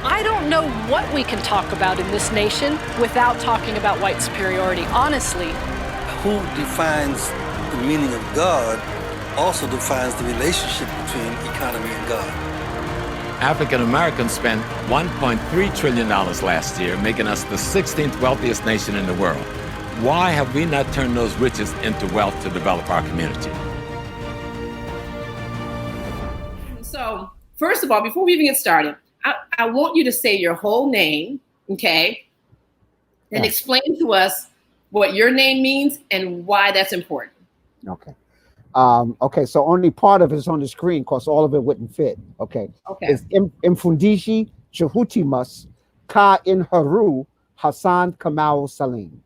I don't know what we can talk about in this nation without talking about white superiority, honestly. Who defines the meaning of God also defines the relationship between economy and God. African Americans spent $1.3 trillion last year, making us the 16th wealthiest nation in the world. Why have we not turned those riches into wealth to develop our community? So, first of all, before we even get started, I want you to say your whole name, okay? And explain to us what your name means and why that's important. Okay. Okay, so only part of it is on the screen because all of it wouldn't fit. Okay. It's Mfundishi, Jhutyms, Ka in Haru, Hassan Kamal Salim.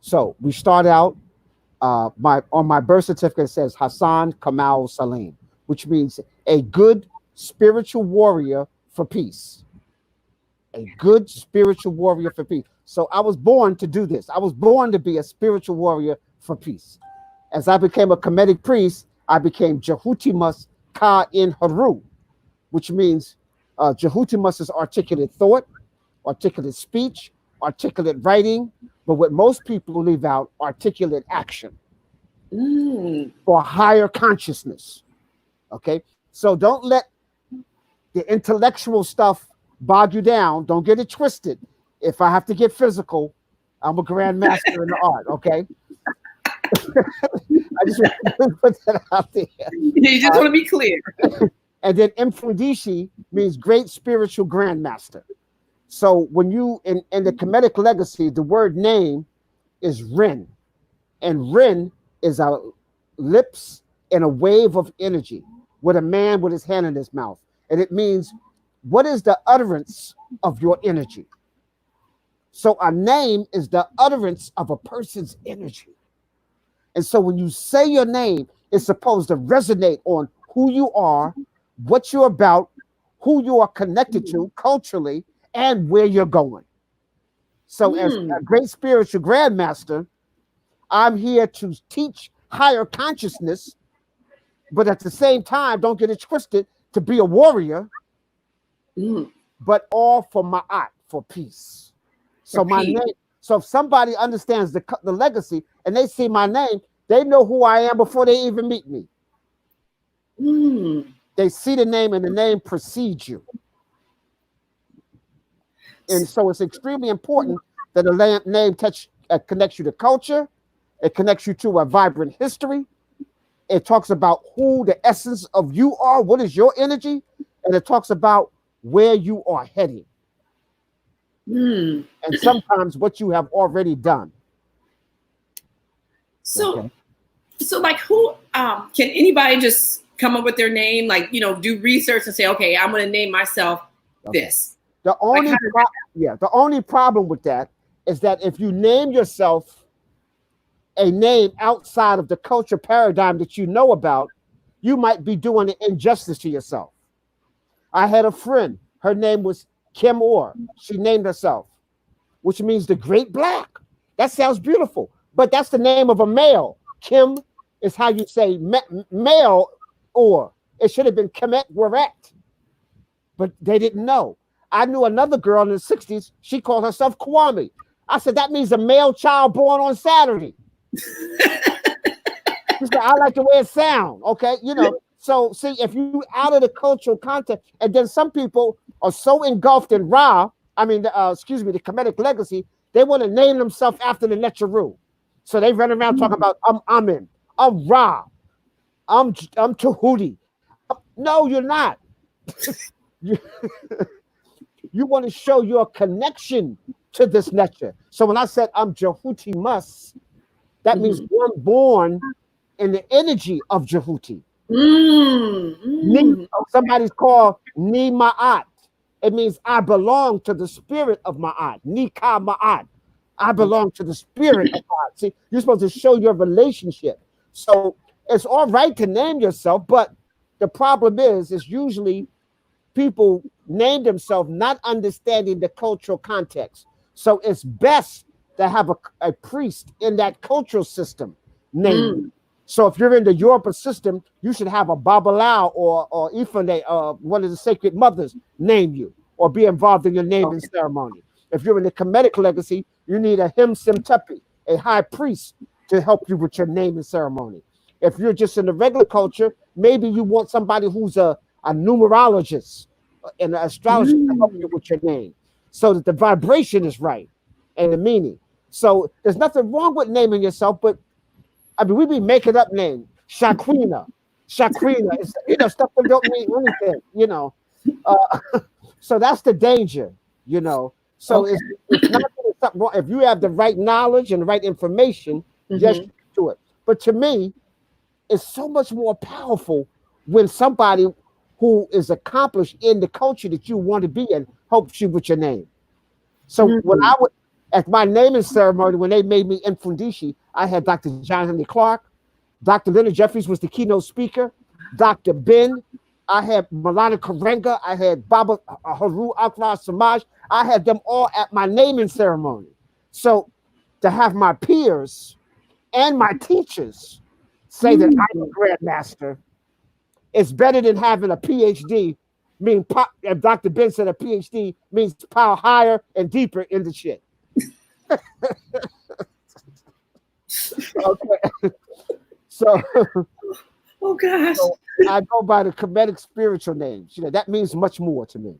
So we start out, on my birth certificate it says Hassan Kamal Salim, which means a good spiritual warrior for peace. A good spiritual warrior for peace. So I was born to do this. I was born to be a spiritual warrior for peace. As I became a Kemetic priest, I became Jhutyms Ka in Haru, which means Jhutyms is articulate thought, articulate speech, articulate writing, but what most people leave out, articulate action for higher consciousness. Okay, so don't let the intellectual stuff bog you down. Don't get it twisted. If I have to get physical, I'm a grandmaster in the art. Okay. I just want to put that out there. You just want to be clear. And then Mfundishi means great spiritual grandmaster. So when you in the Kemetic legacy, the word name is Ren, and Ren is a lips and a wave of energy with a man with his hand in his mouth, and it means what is the utterance of your energy. So a name is the utterance of a person's energy. And so when you say your name, it's supposed to resonate on who you are, what you're about, who you are connected to culturally, and where you're going. So as a great spiritual grandmaster, I'm here to teach higher consciousness, but at the same time, don't get it twisted, to be a warrior, but all for ma'at, for peace. So my name. So if somebody understands the legacy and they see my name, they know who I am before they even meet me. They see the name and the name precedes you. And so it's extremely important that the name connects you to culture. It connects you to a vibrant history. It talks about who the essence of you are, what is your energy, and it talks about where you are heading. And sometimes what you have already done. So like who can anybody just come up with their name, like, you know, do research and say, okay, I'm going to name myself this. The only problem with that is that if you name yourself a name outside of the culture paradigm that you know about, you might be doing an injustice to yourself. I had a friend, her name was Kim Orr. She named herself, which means the great black. That sounds beautiful, but that's the name of a male. Kim is how you say male, or it should have been Kemet Waret, but they didn't know. I knew another girl in the 60s. She called herself Kwame. I said, that means a male child born on Saturday. She said, I like the way it sounds. Okay, you know. So see, if you out of the cultural context, and then some people are so engulfed in the Kemetic legacy, they want to name themselves after the Necharu. So they run around talking about I'm Amin, I'm Ra, I'm Tahuti. No, you're not. You want to show your connection to this Necha. So when I said I'm Jhutyms, that means one born in the energy of Jhuty. Somebody's called Ni Ma'at. It means I belong to the spirit of Ma'at. Ni Ka Ma'at. I belong to the spirit of Ma'at. See, you're supposed to show your relationship. So it's all right to name yourself, but the problem is usually people name themselves not understanding the cultural context. So it's best to have a priest in that cultural system name. So if you're in the Yoruba system, you should have a Babalawo or Ifane, one of the sacred mothers, name you. or be involved in your naming ceremony. If you're in the Kemetic legacy, you need a him sim tepi, a high priest, to help you with your naming ceremony. If you're just in the regular culture, maybe you want somebody who's a numerologist and an astrologer to help you with your name, so that the vibration is right and the meaning. So there's nothing wrong with naming yourself, but I mean, we be making up names. Shaquina, it's, stuff that don't mean anything, So that's the danger, So it's not something wrong. If you have the right knowledge and the right information, yes, you can do it. But to me, it's so much more powerful when somebody who is accomplished in the culture that you want to be in helps you with your name. So when I would, at my naming ceremony, when they made me Mfundishi, I had Dr. John Henry Clark, Dr. Leonard Jeffries was the keynote speaker, Dr. Ben, I had Malana Karenga, I had Baba Haru Akbar Samaj, I had them all at my naming ceremony. So to have my peers and my teachers say that I'm a grandmaster, it's better than having a PhD. If Dr. Ben said a PhD means power higher and deeper in the shit. Okay. So, oh gosh. So I go by the Kemetic spiritual names. That means much more to me.